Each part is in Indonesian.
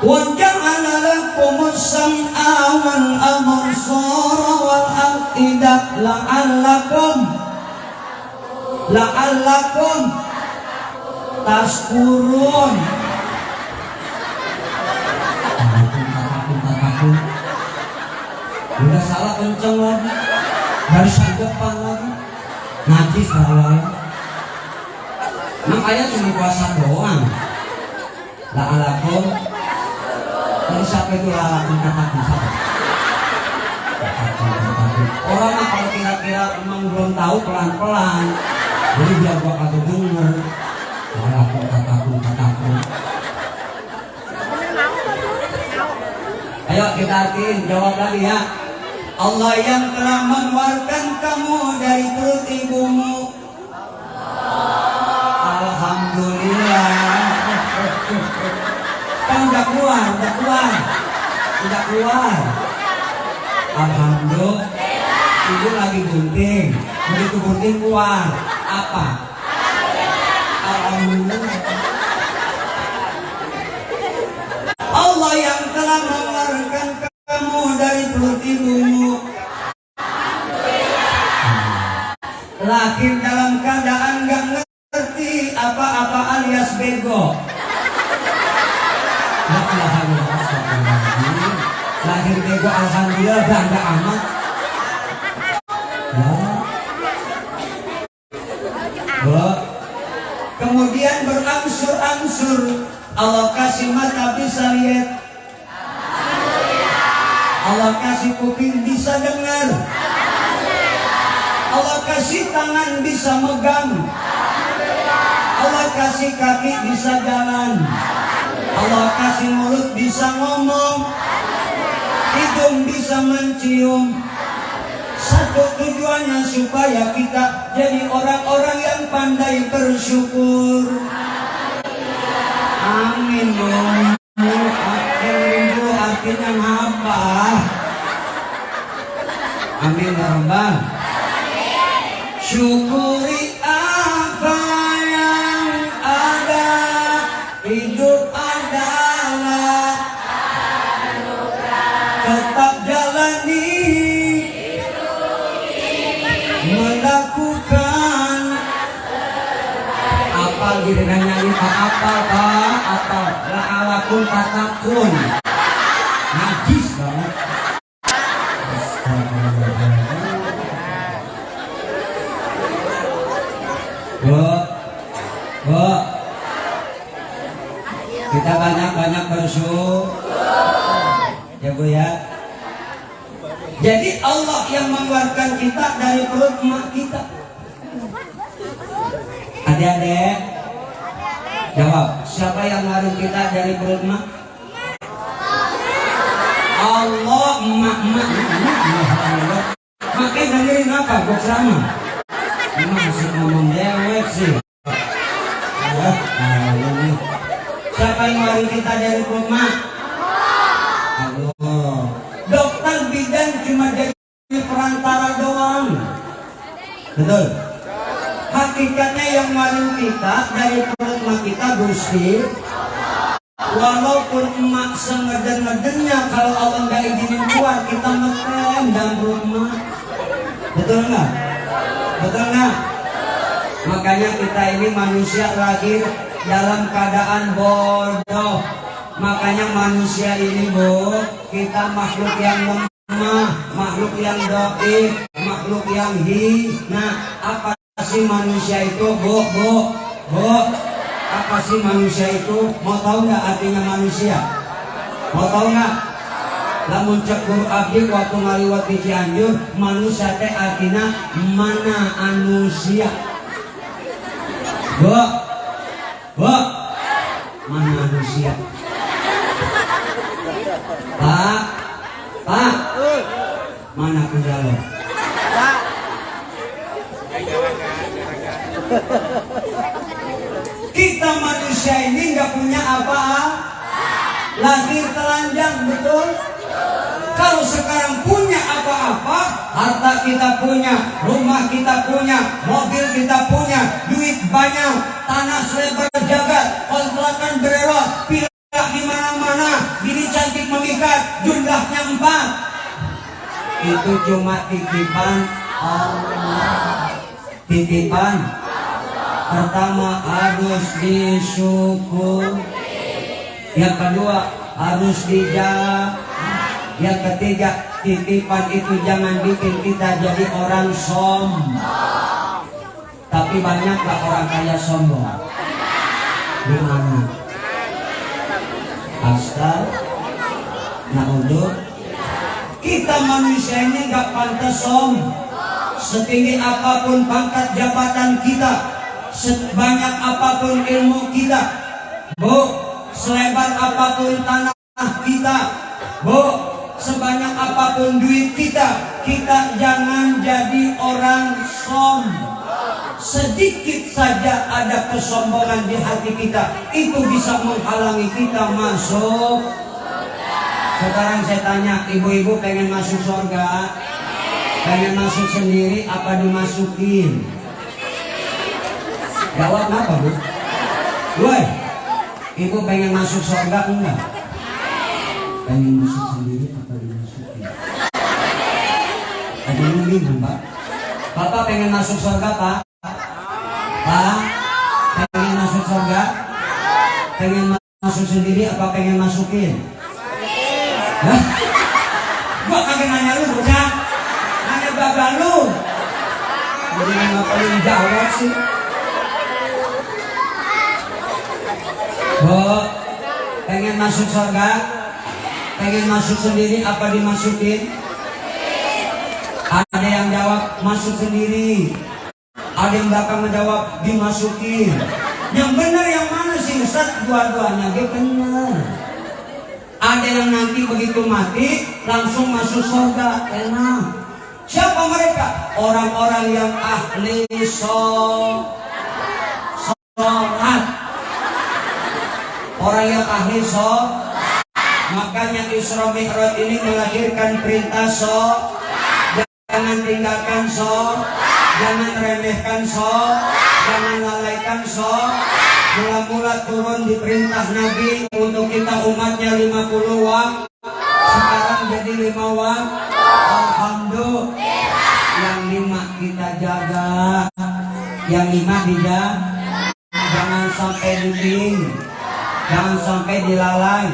وجعل لكم السمع والأبصار والأفئدة لعلكم tashkurun. Udah salah kenceng lagi, barisan depan lagi, najis bawah. Makanya cuma puasa doang. La'alakum. Jadi siapa itu la'alakum katakan siapa? Orang mah kalau kira-kira emang belum tahu pelan-pelan. Jadi biar gua kagak denger. La'alakum katakan. Ayo kita artiin, jawab lagi ya. Allah yang telah mengeluarkan kamu dari perut ibumu. Alhamdulillah. Kan udah keluar. Alhamdulillah. Ibu lagi bunting. Begitu bunting keluar. Apa? Alhamdulillah. Allah yang telah mengeluarkan kamu dari perut ibumu. Lahir dalam keadaan gak ngerti apa-apa alias bego. Lahir bego alhamdulillah bangga amat. Kemudian berangsur-angsur Allah kasih mata bisa lihat, Allah kasih kuping bisa dengar, Allah kasih tangan bisa megang, Allah kasih kaki bisa jalan, Allah kasih mulut bisa ngomong, hidung bisa mencium. Satu tujuannya supaya kita jadi orang-orang yang pandai bersyukur. Amin dong. Amin itu artinya apa? Amin ya Rabbal. Syukuri apa yang ada. Hidup adalah tetap jalani, melakukan apal diri nyanyi apal la'alakum tatakun. Najis banget. Bu, kita banyak-banyak bersyukur ya Bu ya. Jadi Allah yang mengeluarkan kita dari perut emak kita. Adik-adik jawab, siapa yang ngeluarin kita dari perut emak? Allah. Emak. Makanya dengerin apa gue sama. Emang masih ngomong dewek sih. Siapa yang ngeluarin kita dari perut emak? Allah. Dokter bidan cuma jadi perantara doang. Betul. Hakikatnya yang ngeluarin kita dari perut emak kita Gusti. Walaupun emak sengeden-ngedennya, kalau Allah nggak izinin keluar, kita ngetem dalam perut emak. Betul nggak? Betul nggak? Makanya kita ini manusia lahir dalam keadaan bodoh. Makanya manusia ini Bu, kita makhluk yang lemah, makhluk yang dhaif, makhluk yang hina. Apa sih manusia itu Bu? Apa sih manusia itu? Mau tahu nggak artinya manusia? Mau tahu nggak? Lamun cek guru abdi waktu ngaliwat di Cianjur, manusia teh artinya mana anusia? Bu, mana manusia? Pak, mana kudalo? Kita manusia ini nggak punya apa, lahir telanjang, betul? Kalau sekarang punya apa-apa, harta kita punya, rumah kita punya, mobil kita punya, duit banyak, tanah selebar jagat, kontrakan berewak, pindah di mana-mana, jumlahnya 4. Itu cuma titipan Allah. Titipan pertama harus disyukur, yang kedua harus dijaga, yang ketiga titipan itu jangan bikin kita jadi orang sombong. Tapi banyaklah orang kaya sombong. Di mana? Naudzubillah. Kita manusia ini gak pantas sombong. Setinggi apapun pangkat jabatan kita, sebanyak apapun ilmu kita, selebar apapun tanah kita, sebanyak apapun duit kita, kita jangan jadi orang sombong. Sedikit saja ada kesombongan di hati kita, itu bisa menghalangi kita masuk. Sekarang saya tanya, ibu-ibu pengen masuk surga? Pengen masuk sendiri apa dimasukin? Jawab apa, Bu? Woi, ibu pengen masuk surga enggak? Pengen masuk sendiri apa dimasukin? Ada yang bingung, Pak? Bapak pengen masuk surga, Pak? Pak, pengen masuk surga? Pengen masuk sendiri apa pengen masukin? Hah? Gua kagak nanya lu, bocah. Nanya bapak lu. Jadi ngapain jawab sih? Pengen masuk surga? Pengen masuk sendiri apa dimasukin? Ada yang jawab masuk sendiri. Ada yang belakang menjawab dimasukin. Yang benar yang mana sih Ustaz? Dua-duanya benar. Ada yang nanti begitu mati langsung masuk surga, enak. Siapa mereka? Orang-orang yang ahli sholat. Orang yang ahli sholat. Makanya Isra Mi'raj ini melahirkan perintah sholat. Jangan tinggalkan sholat. Jangan remehkan sholat. Jangan lalaikan sholat. Mula-mula turun di perintah Nabi untuk kita umatnya 50 waktu. Sekarang jadi 5 waktu. Alhamdulillah. Yang 5 kita jaga. Yang 5 dijaga. Jangan sampai diting. Jangan sampai dilalai.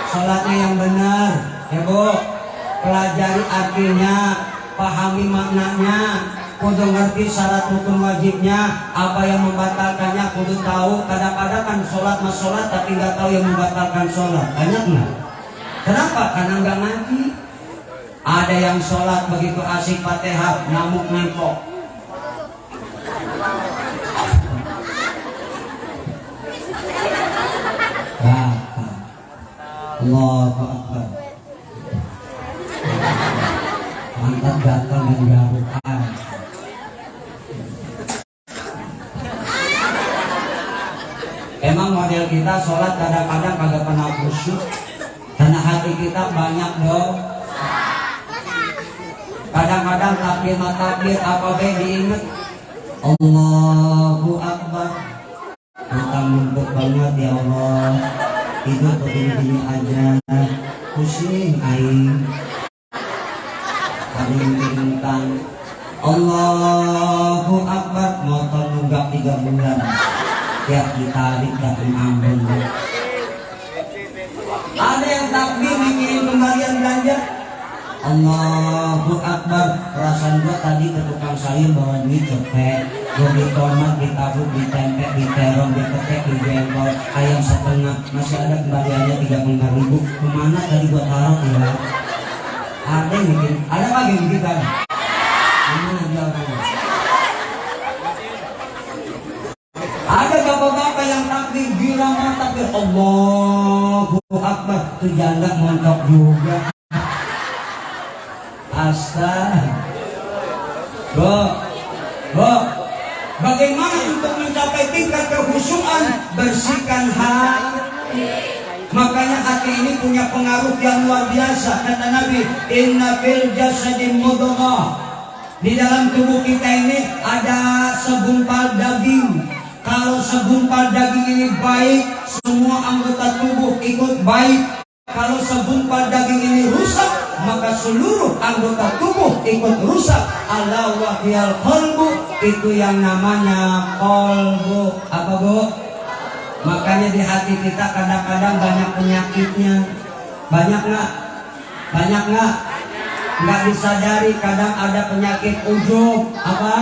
Sholatnya yang benar. Ya Bu, pelajari artinya. Pahami maknanya. Kudu ngerti syarat rukun wajibnya, apa yang membatalkannya kudu tahu. Kadang-kadang kan sholat mas sholat tapi nggak tahu yang membatalkan sholat. Banyak nggak? Kenapa? Karena nggak ngaji. Ada yang sholat begitu asik Fatihah nyamuk nempok. Allahu Akbar. Mantap gatal dan garukan. Emang model kita sholat kadang-kadang kagak pernah khusyuk karena hati kita banyak dong. Kadang-kadang takbir apa be diinget. Allahu Akbar. Kita numpuk banget ya Allah. Hidup begini-gini aja. Pusing aing. Aing bintang. Allahu Akbar. Motor nunggak 3 bulan. Ya ditarik dan mengambil. Ada yang takbir mikirin kembalian belanja. Allahu Akbar. Perasaan gua tadi ke tukang sayur bawa duit cepet. Gua di tomat, ditabuk, ditempek, diterong, diketek, dijengkol, ayam setengah. Masih ada kembaliannya 35.000. Kemana tadi gua taruh ya? Ada yang bikin. Ada lagi yang bikin kan? Mana dia orangnya? Ada bapak-bapak yang takbir bilang takbir Allahu Akbar, tuh janda montok juga. Bagaimana untuk mencapai tingkat kekhusyuan? Bersihkan hati. Makanya hati ini punya pengaruh yang luar biasa. Kata Nabi, inna fil jasadi mudghah. Di dalam tubuh kita ini ada segumpal daging. Kalau segumpal daging ini baik, semua anggota tubuh ikut baik. Kalau segumpal daging ini rusak, maka seluruh anggota tubuh ikut rusak. Ala wahyal qalbu, itu yang namanya qalbu. Apa bu? Makanya di hati kita kadang-kadang banyak penyakitnya. Banyak nggak? Banyak nggak? Nggak disadari kadang ada penyakit ujub. Apa?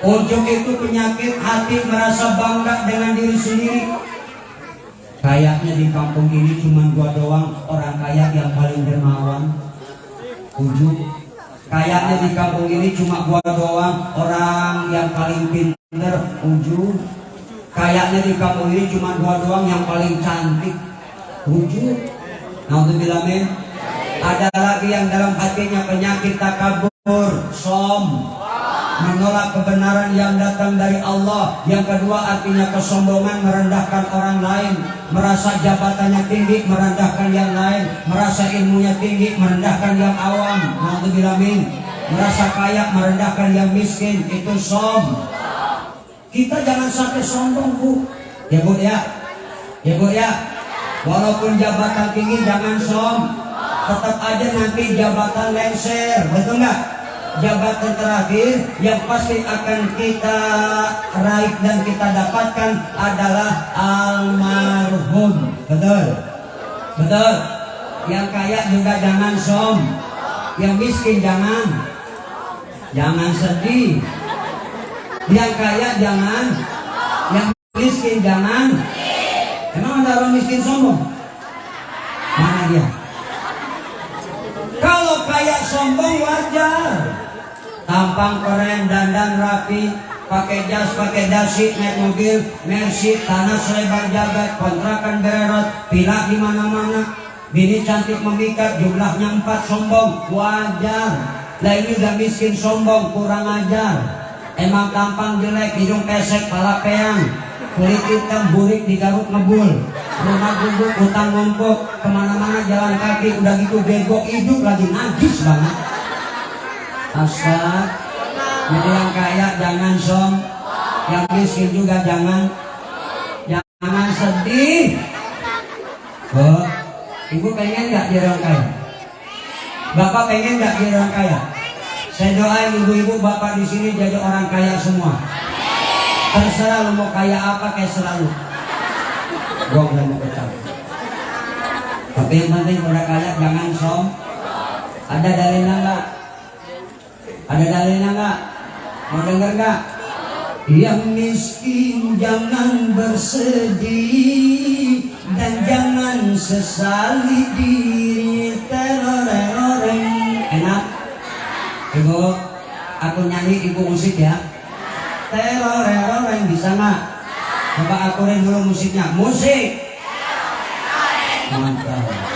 Ujub itu penyakit hati merasa bangga dengan diri sendiri. Kayaknya di kampung ini cuma gua doang orang kaya yang paling dermawan. Ujub. Kayaknya di kampung ini cuma gua doang orang yang paling pinter. Ujub. Kayaknya di kampung ini cuma gua doang yang paling cantik. Ujub. Naudzubillah min. Ada lagi yang dalam hatinya penyakit takabur, som, menolak kebenaran yang datang dari Allah. Yang kedua artinya kesombongan, merendahkan orang lain, merasa jabatannya tinggi, merendahkan yang lain, merasa ilmunya tinggi, merendahkan yang awam. Naudzubillah min. Merasa kaya, merendahkan yang miskin, itu som. Kita jangan sampai sombong bu. Ya bu ya. Ya bu ya. Walaupun jabatan tinggi jangan som. Tetap aja nanti jabatan lengser, betul nggak? Jabatan terakhir yang pasti akan kita raih dan kita dapatkan adalah almarhum, betul? Betul? Yang kaya juga jangan som, yang miskin jangan sedih, yang kaya jangan, yang miskin jangan. Emang ada orang miskin sombong? Mana dia? Kalau kayak sombong wajar. Tampang keren, dandan rapi, pakai jas, pakai dasi, naik mobil, Mercy, tanah selebar jagat, kontrakan bererot, pilak di mana-mana, bini cantik memikat, jumlahnya 4, sombong, wajar. Lah ini gak miskin sombong, kurang ajar. Emang tampang jelek, hidung pesek, pala peang, kulit hitam, burik digaruk ngebul, rumah gunduk, utang ngompok, kemana-mana jalan kaki, udah gitu bego, hidup lagi najis banget. Astag. Jadi yang kaya jangan som, yang miskin juga jangan sedih. Oh, ibu pengen nggak jadi orang kaya? Bapak pengen nggak jadi orang kaya? Saya doain ibu-ibu bapak di sini jadi orang kaya semua. Terserah lu mau kaya apa, kayak selalu. Gua udah mau kecap. Tapi yang penting udah kaya jangan som. Ada dalilnya nggak? Ada dalilnya nggak? Mau denger nggak? Yang miskin jangan bersedih dan jangan sesali diri. Teroreng. Enak? Ibu, aku nyanyi, ibu musik ya. Teroreng bisa nggak? Coba aturin dulu musiknya. Musik. Mantap.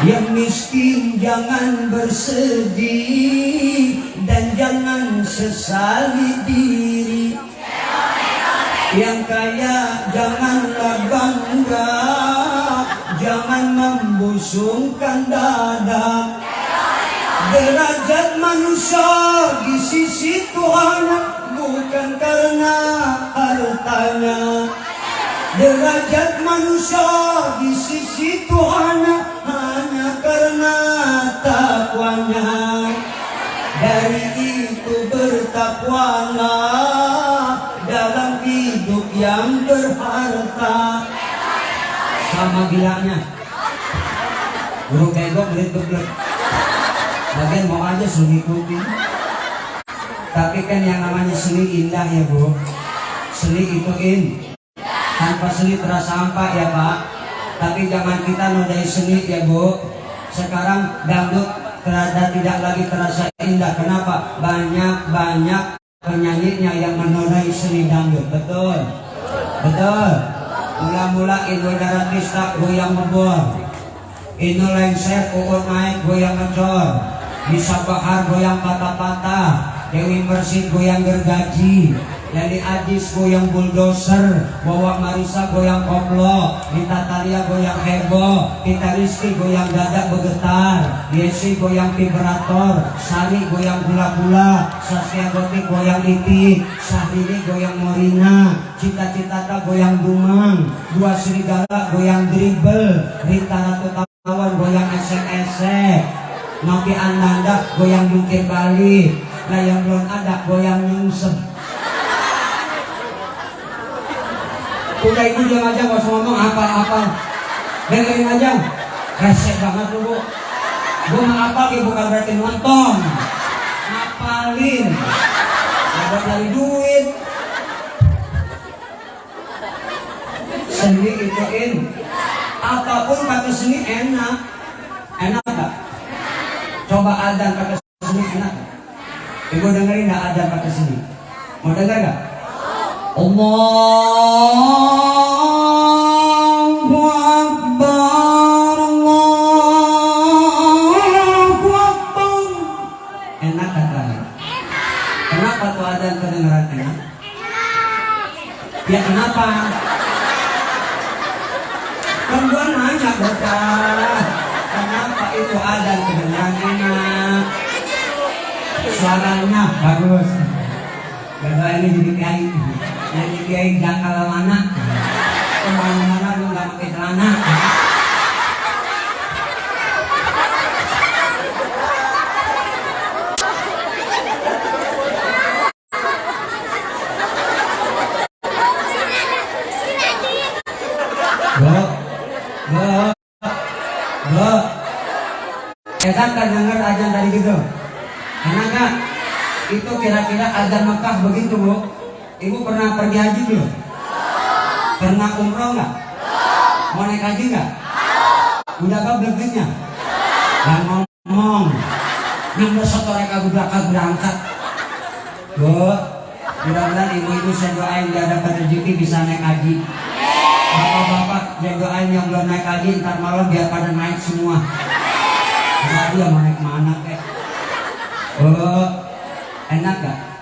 Yang miskin jangan bersedih dan jangan sesali diri. Yang kaya janganlah bangga, jangan membusungkan dada. Derajat manusia di sisi Tuhan bukan karena hartanya. Derajat manusia di sisi Tuhan hanya karena takwanya. Dari itu bertakwalah dalam hidup yang berharta. Sama gilanya. Burung bego belit-belit. Bagian mau aja suruh ikutin. Tapi kan yang namanya seni indah ya bu. Seni itu tanpa seni terasa hampa ya pak. Tapi jangan kita nodai seni ya bu. Sekarang dangdut tidak lagi terasa indah. Kenapa? Banyak penyanyinya yang menodai seni dangdut. Betul? Betul. Mula-mula Indo Daratista goyang ngebor, Indo lengser uut naik goyang ngecor, Bisa Bahar goyang patah-patah, Dewi Persik goyang gergaji, Leli Ajis goyang bulldozer, Wawa Marisa goyang koplo, Rita Talia goyang heboh, Kita Rizky goyang dadak bergetar, Yesi goyang vibrator, Sari goyang gula-gula, Saskia Gotik goyang iti, Sahrini goyang morina, Cita-Citata goyang dumang, Dua Serigala goyang dribble, Rita Ratu awan goyang esek-esek. Nopi Ananda goyang jungkir balik. Nah yang belum ada goyang nyungsep. Udah itu diam aja, gak usah ngomong apa-apa. Dengerin aja. Resek banget lu, Bu. Gue mah apal, bukan berarti nonton. Ngapalin. Gak cari duit. Seni ituin. Apapun pakai seni enak. Enak gak? Coba adzan pakai seni enak gak? Ibu dengerin gak adzan pakai seni? Mau denger gak? Allahu Akbar, Allahu Akbar. Enak katanya. Kenapa tuh adzan kedengeran enak? Ya kenapa? Kan gua nanya bocah, kenapa itu adzan kedengeran enak? Suaranya bagus. Gak ini jadi kiai. Jadi kiai jangkal mana? Kemana-mana lu gak pakai celana. Bu. Enak kan denger azan tadi gitu? Enak gak? Itu kira-kira azan Mekah begitu, Bu? Ibu pernah pergi haji belum? Pernah umroh nggak? Mau naik haji nggak? Udah apa belum? Yang ngomong, yang besok mereka berangkat. Bu, mudah-mudahan ibu-ibu saya doain dia dapat rezeki bisa naik haji. Bapak-bapak saya doain yang belum naik haji ntar malam biar pada naik semua. Nah, dia mau naik mana kek? Bu, enak gak?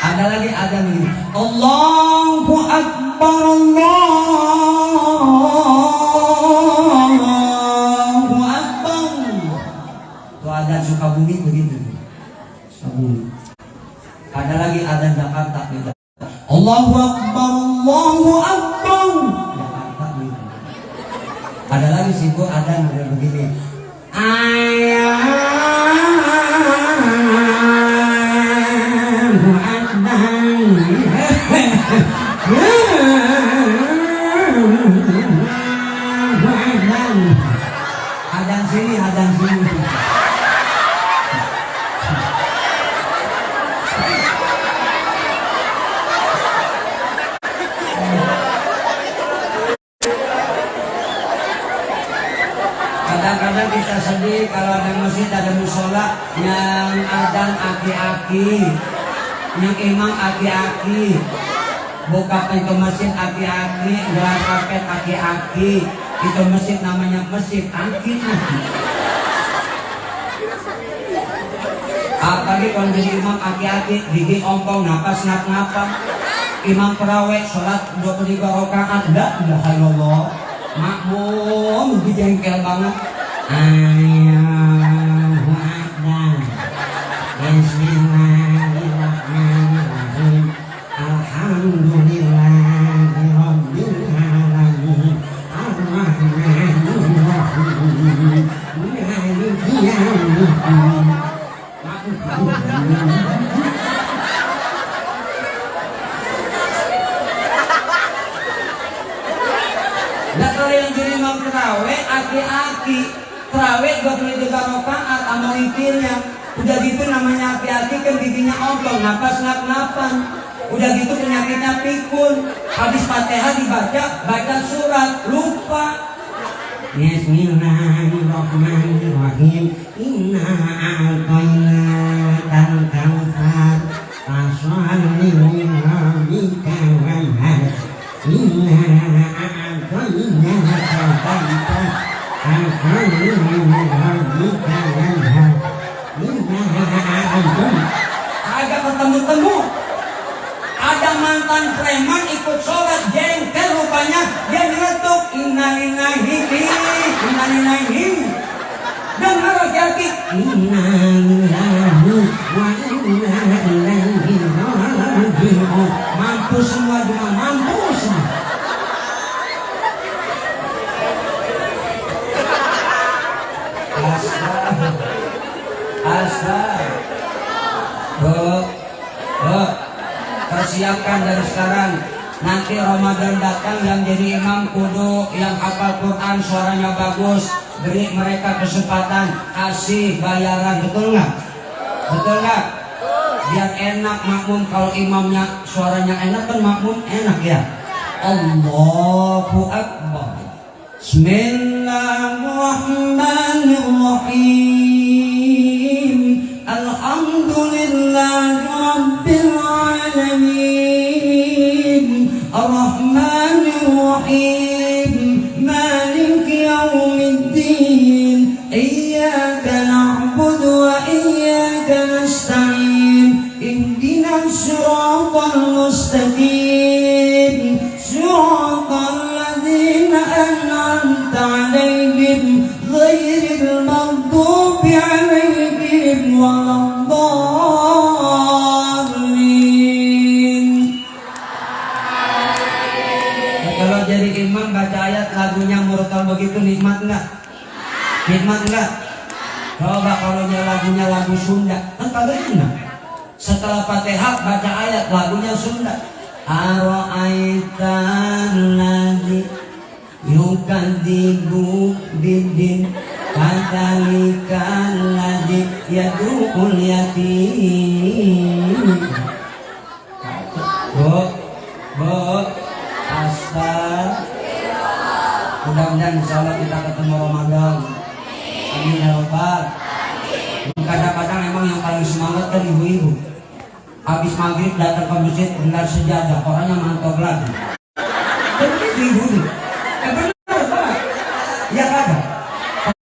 Ada lagi ada nih. Allahu Akbar, Allahu Akbar. Itu ada Sukabumi begitu. Sukabumi. Ada lagi ada Jakarta gitu. Allahu Akbar, Allahu Akbar. Jakarta gitu. Ada lagi situ ada model begini. Adan sini. Kadang-kadang kita sedih kalau ada masjid, ada musola yang adzan aki-aki, yang imam aki-aki, buka pintu masjid aki-aki, gelar karpet aki-aki. Itu masjid namanya masjid aki-aki. Apalagi kalau jadi imam aki-aki, gigi ompong, napas ngap-ngapa. Imam perawek sholat 23 rakaat, la ilaha illallah. Makmum dijengkel banget. Allahu Akbar. Bismillahirrahmanirrahim. Alhamdulillahirabbil alamin. Arrahmanirrahim. Maliki yaumiddin. Nah kalau yang jadi imam terawih aki-aki, terawih 23 rakaat sama witirnya. Udah gitu namanya aki-aki kan giginya ompong, napas ngap-ngapan. Udah gitu penyakitnya pikun. Habis Fatihah dibaca, baca surat, lupa. Bismillahirrahmanirrahim. Inna a'tainakal kautsar. Fasholli li rabbika wanhar. Inna a'tainakal kautsar. Fasholli li rabbika wanhar. Inna a'tainakal. Agak ketemu-temu. Ada mantan preman ikut sholat jengkel rupanya dia nyeletuk innalillahi dan laki-laki innalillahi wa inna ilaihi raji'un. Mampus semua juga mampus. Bu, persiapkan dari sekarang. Nanti Ramadan datang yang jadi imam kudu yang hafal Quran suaranya bagus. Beri mereka kesempatan, kasih bayaran, betul nggak? Betul nggak? Biar enak makmum, kalau imamnya suaranya enak kan makmum enak ya. Allahu Akbar. Bismillahirrahmanirrahim. Alhamdulillahi Rabbil Alamin. Ar-Rahmanir-Rahim. Maliki yaumiddin. Iyyaka na'budu wa iyyaka nasta'in. Ihdinas siratal mustaqim. Siratal ladzina an'amta 'alaihim ghairil maghdubi 'alaihim waladdallin. Kalau jadi imam baca ayat lagunya Murtal begitu nikmat enggak? Nikmat enggak? Coba kalau lagunya lagu Sunda, kan kagak enak. Setelah Fatihah baca ayat lagunya Sunda. Ara'aitan ladzi yukadzibu biddin fadzalikal ladzi yad'ul yatim. Bu, astagfirullah. Mudah-mudahan insyaallah kita ketemu Ramadan. Amin ya rabbal. Kadang-kadang emang yang paling semangat kan ibu-ibu. Habis maghrib datang ke masjid benar sejadah, orangnya mantap lagi. Tapi ibu, benar Pak. Ya kagak.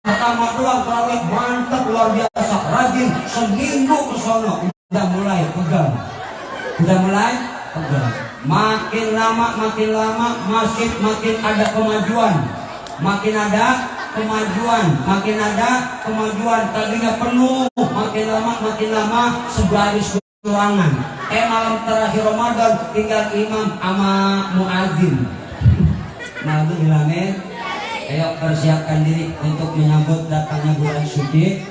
Pertama doang terawih mantap luar biasa, rajin seminggu ke sono udah mulai pegang. Udah mulai pegang. Makin lama masjid makin ada kemajuan. Makin ada kemajuan. Tadinya penuh, makin lama sebaris ruangan. Malam terakhir Ramadan tinggal imam sama muadzin. Amin. Ayo persiapkan diri untuk menyambut datangnya bulan suci.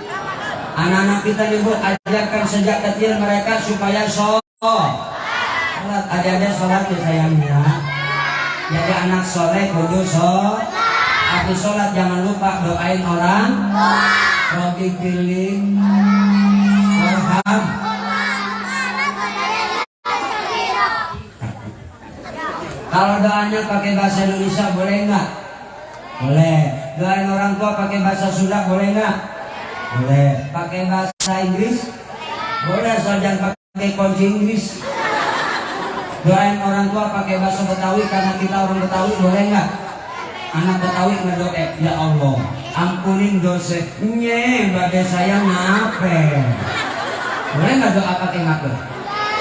Anak-anak kita nih Bu, ajarkan sejak kecil mereka supaya sholat. Adik-adik sholat ya sayangnya. Jadi anak soleh kudu sholat. Habis sholat jangan lupa doain orang. Rogi keliling. Warham. Kalau doanya pakai bahasa Indonesia boleh nggak? Boleh. Doain orang tua pakai bahasa Sunda boleh nggak? Boleh. Pakai bahasa Inggris? Boleh, asal jangan pakai kunci Inggris. Doain orang tua pakai bahasa Betawi karena kita orang Betawi boleh nggak? Anak Betawi ngedoe, ya Allah, ampunin dosanya, badai saya ngape. Boleh nggak doa pakai ngape?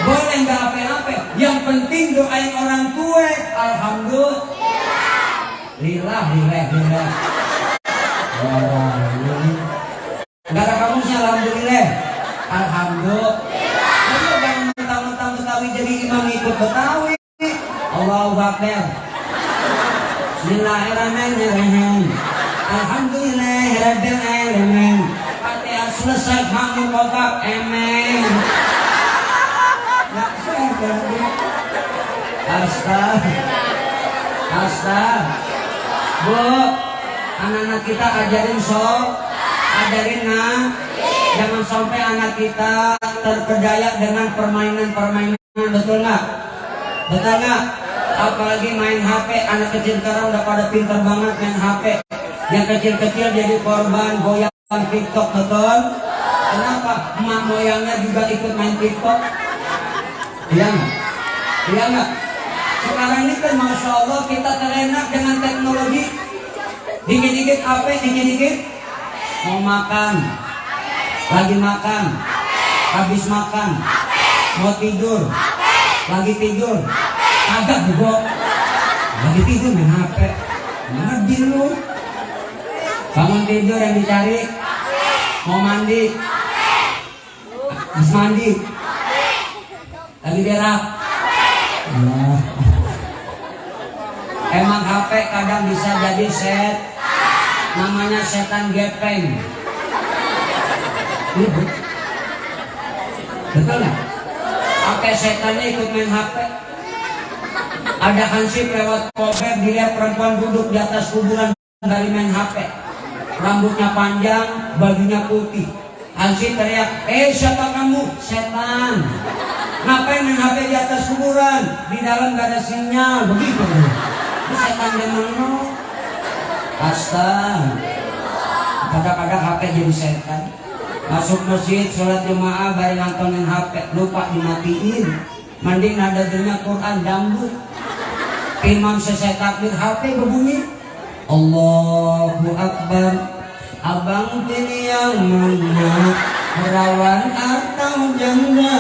Boleh nggak apa-apa. Yang penting doain orang tua. Alhamdulillah. Gak ada kamusnya alhamdulillah. Alhamdulillah. Ayo jangan mentang-mentang Betawi jadi imam ikut Betawi. Allahu Akbar. Bismillahirrahmanirrahim. Alhamdulillahirabbil alamin. Fatihah selesai makmum kompak. Amin. Astag. Bu, anak-anak kita ajarin jangan sampai anak kita terpedaya dengan permainan, betul nggak? Apalagi main HP, anak kecil sekarang udah pada pintar banget main HP. Yang kecil-kecil jadi korban goyang TikTok, betul? Kenapa? Emak moyangnya juga ikut main TikTok. Iya nggak? Sekarang ini kan Masya Allah kita terenak dengan teknologi. Dikit-dikit HP, dikit-dikit mau makan, lagi makan, habis makan, mau tidur, lagi tidur, agak juga, lagi tidur main HP. Ngedil lu. Bangun tidur yang dicari, mau mandi, habis mandi, lagi berak. Emang HP kadang bisa jadi namanya setan gepeng. Ibu. Betul nggak? Pakai setannya ikut main HP. Ada hansip lewat komplek, dilihat perempuan duduk di atas kuburan dari main HP. Rambutnya panjang, bajunya putih. Hansip teriak, siapa kamu? Setan. Ngapain main HP di atas kuburan? Di dalam gak ada sinyal, begitu. Itu setan demang. Astaga. Kadang-kadang HP jadi setan. Masuk masjid, sholat jemaah, bari nontonin HP, lupa dimatiin. Mending nada dengar Quran dangdut. Imam selesai takbir, HP berbunyi. Allahu Akbar. Abang pilih yang mana? Perawan atau janda?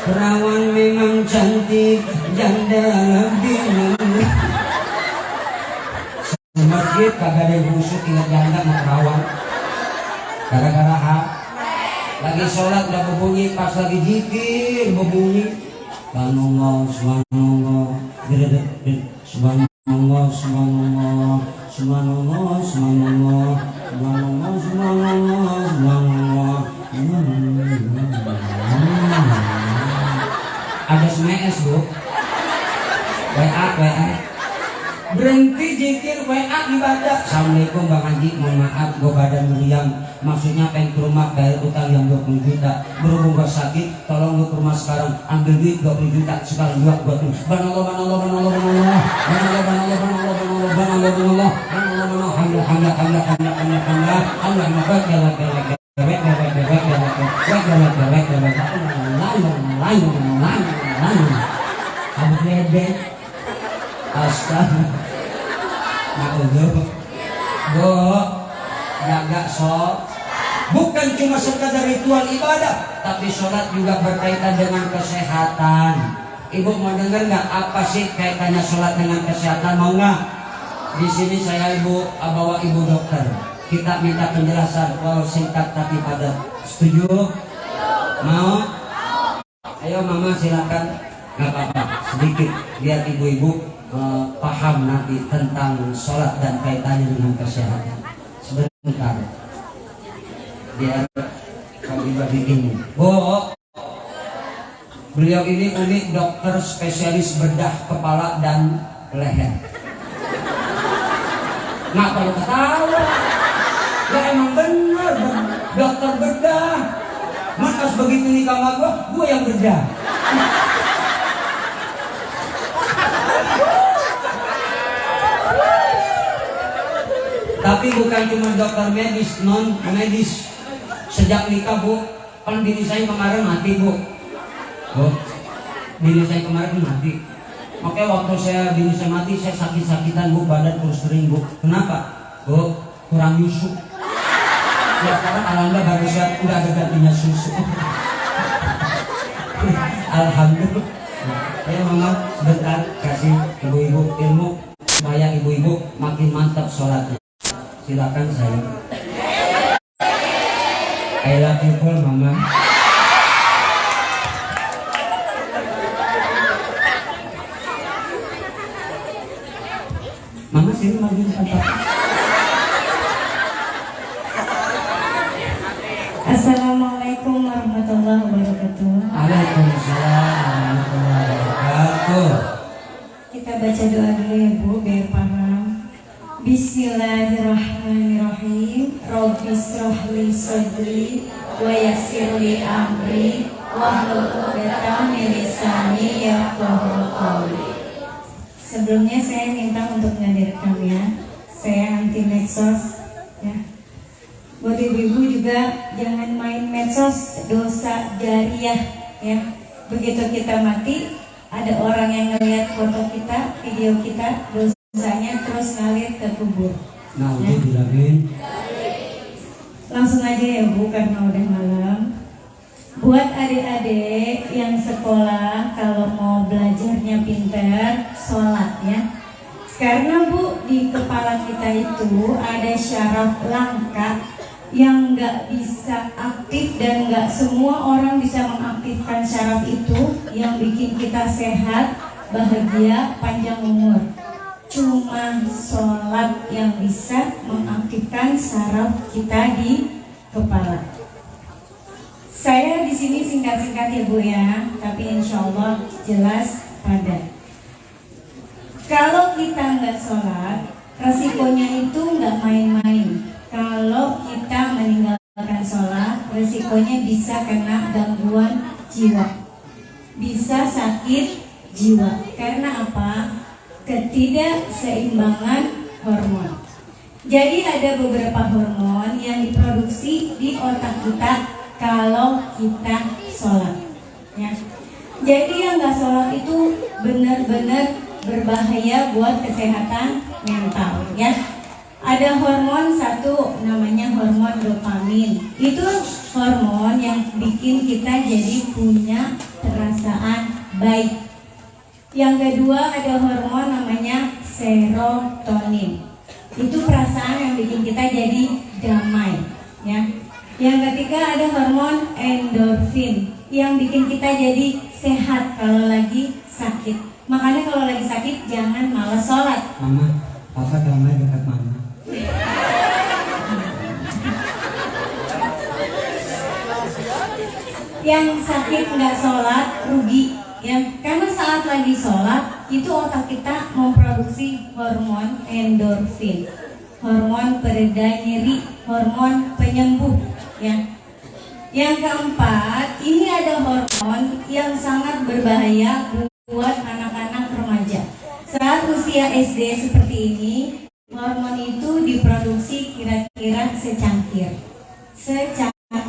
Perawan memang cantik, janda lebih menarik. Masjid kagak ada yang busuk, ingat janda sama perawan. Gara-gara lagi sholat udah berbunyi, pas lagi zikir berbunyi. Subhanallah, subhanallah, subhanallah, subhanallah, subhanallah, subhanallah, subhanallah, subhanallah, subhanallah. Ada SMS, Bu. WA. Berhenti zikir, WA dibaca. Assalamualaikum Bang Haji, mohon maaf gue badan meriang. Maksudnya pengen ke rumah bayar utang yang 20 juta. Berhubung gue sakit, tolong lu ke rumah sekarang. Ambil duit 20 juta, sekarang juga buat lu. Banallah. Astaga. Bu, jaga sholat. Bukan cuma sekadar ritual ibadah, tapi sholat juga berkaitan dengan kesehatan. Ibu mau dengar nggak apa sih kaitannya sholat dengan kesehatan? Mau nggak? Di sini saya bawa ibu dokter. Kita minta penjelasan, walau singkat tapi padat. Setuju? Mau? Ayo mama silakan. Nggak apa-apa, sedikit biar ibu-ibu paham nanti tentang sholat dan kaitannya dengan kesehatan. Sebentar, biar kami bikin. Bu, beliau ini unik, dokter spesialis bedah kepala dan leher. Nggak perlu ketawa, ya emang bener, dokter bedah. Mas begitu nikah sama gua yang bedah. Tapi bukan cuma dokter medis, non medis. Sejak nikah Bu, kan bini saya kemarin mati Bu. Bini saya kemarin mati. Makanya waktu bini saya mati, saya sakit-sakitan Bu, badan terus kering Bu. Kenapa? Bu, kurang nyusu. Ya sekarang alhamdulillah baru saya udah ada gantinya susu. Alhamdulillah. Ayo mama sebentar kasih ibu-ibu ilmu supaya ibu-ibu makin mantap sholatnya. Silakan saya. I love you full mama. Mama sini maju tempat. Assalamualaikum warahmatullahi wabarakatuh. Waalaikumsalam warahmatullahi wabarakatuh. Kita baca doa dulu ya Bu, biar paham. Bismillahirrahmanirrahim. Rabbi shrah li sadri wa yassir li amri wahlul 'uqdatam min lisani yafqahu qawli. Sebelumnya saya minta untuk menghadirkan ya, saya anti medsos ya. Buat ibu-ibu juga jangan main medsos, dosa jariah ya. Begitu kita mati, ada orang yang ngeliat foto kita, video kita, dosanya terus ngalir ke kubur. Nah, ya. bilangin. Langsung aja ya Bu, karena udah malam. Buat adik-adik yang sekolah, kalau mau belajarnya pinter, sholat ya. Karena Bu, di kepala kita itu ada syaraf langka yang nggak bisa aktif, dan nggak semua orang bisa mengaktifkan syaraf itu yang bikin kita sehat, bahagia, panjang umur. Cuma sholat yang bisa mengaktifkan syaraf kita di kepala. Saya di sini singkat-singkat ya Bu ya, tapi insya Allah jelas padat. Kalau kita nggak sholat, resikonya itu nggak main-main. Kalau kita meninggalkan sholat, resikonya bisa kena gangguan jiwa, bisa sakit jiwa. Karena apa? Ketidakseimbangan hormon. Jadi ada beberapa hormon yang diproduksi di otak kita kalau kita sholat, ya. Jadi yang nggak sholat itu benar-benar berbahaya buat kesehatan mental, ya. Ada hormon satu namanya hormon dopamin. Itu hormon yang bikin kita jadi punya perasaan baik. Yang kedua ada hormon namanya serotonin. Itu perasaan yang bikin kita jadi damai, ya. Yang ketiga ada hormon endorfin yang bikin kita jadi sehat kalau lagi sakit. Makanya kalau lagi sakit jangan malas sholat. Mama, papa damai dekat mama. Yang sakit nggak sholat rugi, ya. Karena saat lagi sholat itu otak kita memproduksi hormon endorfin, hormon pereda nyeri, hormon penyembuh, ya. Yang keempat, ini ada hormon yang sangat berbahaya buat anak-anak remaja. Saat usia SD seperti ini, hormon itu diproduksi kira-kira secangkir,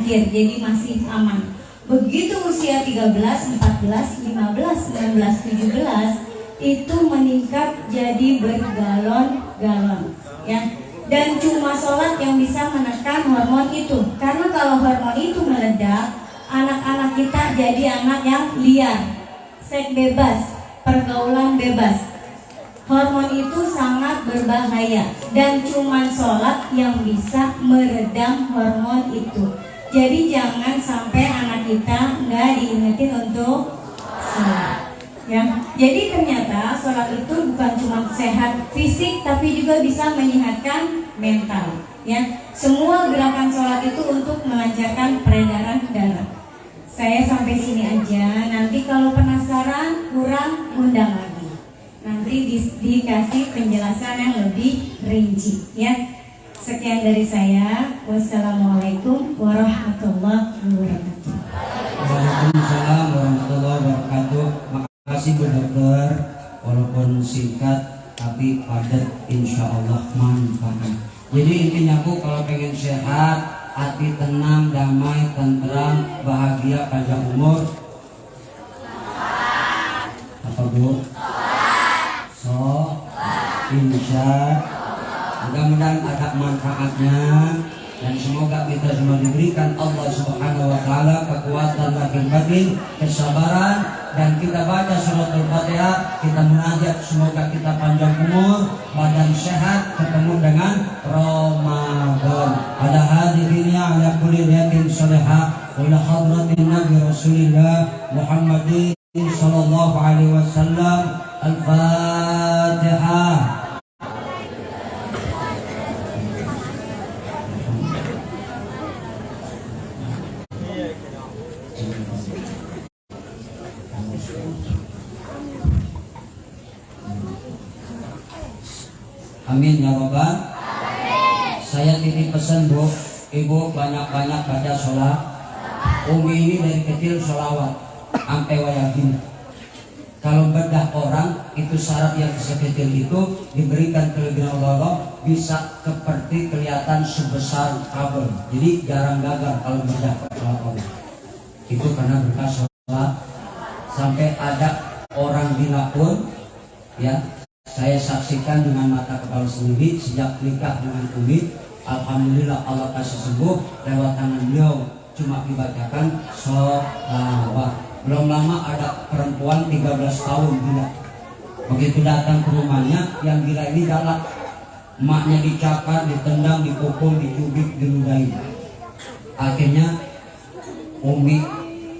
jadi masih aman. Begitu usia 13, 14, 15, 19, 17 itu meningkat jadi bergalon-galon, ya. Dan cuma sholat yang bisa menekan hormon itu. Karena kalau hormon itu meledak, anak-anak kita jadi anak yang liar, seks bebas, pergaulan bebas. Hormon itu sangat berbahaya dan cuma sholat yang bisa meredam hormon itu. Jadi jangan sampai anak kita nggak diingetin untuk sholat, ya. Jadi ternyata sholat itu bukan cuma sehat fisik tapi juga bisa menyehatkan mental, ya. Semua gerakan sholat itu untuk melancarkan peredaran darah. Saya sampai sini aja. Nanti kalau penasaran kurang undang lagi. Nanti dikasih penjelasan yang lebih rinci, ya. Sekian dari saya. Wassalamualaikum warahmatullahi wabarakatuh. Waalaikumsalam warahmatullahi wabarakatuh. Makasih Bu Dokter, walaupun singkat tapi padat, insya Allah manfaat. Jadi intinya Bu, kalau pengen sehat, hati tenang, damai, tentram, bahagia, panjang umur, apa Bu? Insya mudah-mudahan ada manfaatnya dan semoga kita semua diberikan Allah Subhanahu wa taala kekuatan batin, kesabaran, dan kita baca suratul Fatihah, kita munajat semoga kita panjang umur, badan sehat, ketemu dengan Ramadan. Ada hadirinnya ala kulli niyatin salihah wa ila hadratin Nabi Rasulillah Muhammadin sallallahu alaihi wasallam. Al-Fatihah. Amin ya robbal. Saya titip pesan Bu, Ibu banyak-banyak baca sholat. Umi ini dari kecil sholawat sampai wayahina. Kalau bedah orang itu syarat yang sekecil itu diberikan kelebihan Allah bisa seperti kelihatan sebesar kabel. Jadi jarang gagal kalau bedah sholat orang. Itu karena berkah sholat. Sampai ada orang gila pun, ya. Saya saksikan dengan mata kepala sendiri sejak nikah dengan Umi. Alhamdulillah Allah kasih sembuh lewat tangan beliau. Cuma dibacakan sholawat. Belum lama ada perempuan 13 tahun gila. Begitu datang ke rumahnya, yang gila ini galak. Emaknya dicakar, ditendang, dipukul, dicubit, diludahi. Akhirnya Umi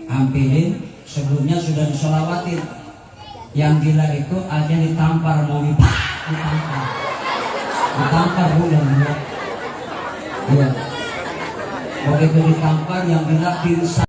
ampirin, sebelumnya sudah disolawatin. Yang gila itu aja ditampar, mau ditampar Bu yang gila. Ya. Begitu ditampar yang gila pingsan.